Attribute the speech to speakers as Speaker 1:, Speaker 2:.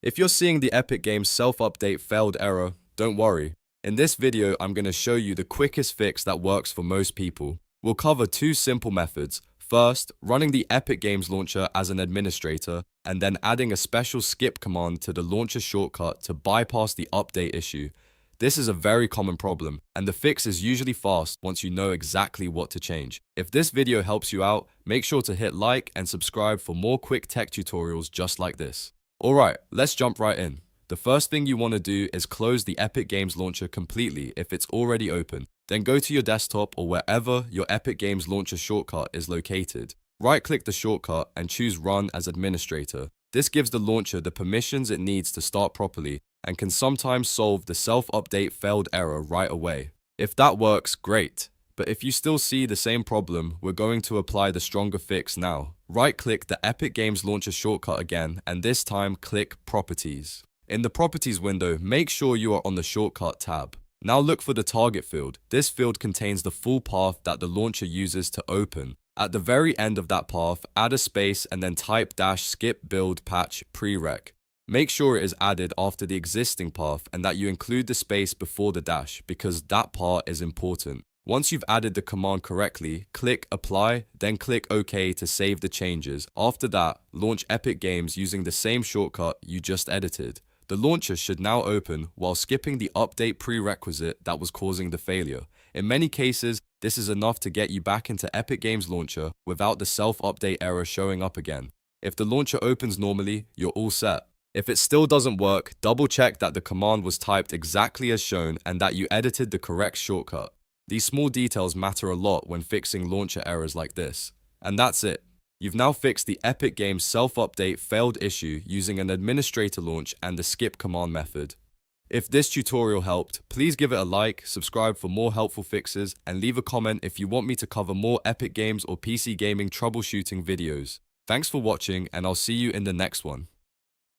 Speaker 1: If you're seeing the Epic Games self-update failed error, don't worry. In this video, I'm going to show you the quickest fix that works for most people. We'll cover two simple methods. First, running the Epic Games launcher as an administrator, and then adding a special skip command to the launcher shortcut to bypass the update issue. This is a very common problem, and the fix is usually fast once you know exactly what to change. If this video helps you out, make sure to hit like and subscribe for more quick tech tutorials just like this. Alright, let's jump right in. The first thing you want to do is close the Epic Games launcher completely if it's already open. Then go to your desktop or wherever your Epic Games launcher shortcut is located. Right-click the shortcut and choose Run as Administrator. This gives the launcher the permissions it needs to start properly and can sometimes solve the self-update failed error right away. If that works, great. But if you still see the same problem, we're going to apply the stronger fix now. Right-click the Epic Games launcher shortcut again and this time click Properties. In the Properties window, make sure you are on the Shortcut tab. Now look for the target field. This field contains the full path that the launcher uses to open. At the very end of that path, add a space and then type -SkipBuildPatchPrereq. Make sure it is added after the existing path and that you include the space before the dash because that part is important. Once you've added the command correctly, click Apply, then click OK to save the changes. After that, launch Epic Games using the same shortcut you just edited. The launcher should now open while skipping the update prerequisite that was causing the failure. In many cases, this is enough to get you back into Epic Games launcher without the self-update error showing up again. If the launcher opens normally, you're all set. If it still doesn't work, double check that the command was typed exactly as shown and that you edited the correct shortcut. These small details matter a lot when fixing launcher errors like this. And that's it. You've now fixed the Epic Games self-update failed issue using an administrator launch and the skip command method. If this tutorial helped, please give it a like, subscribe for more helpful fixes, and leave a comment if you want me to cover more Epic Games or PC gaming troubleshooting videos. Thanks for watching, and I'll see you in the next one.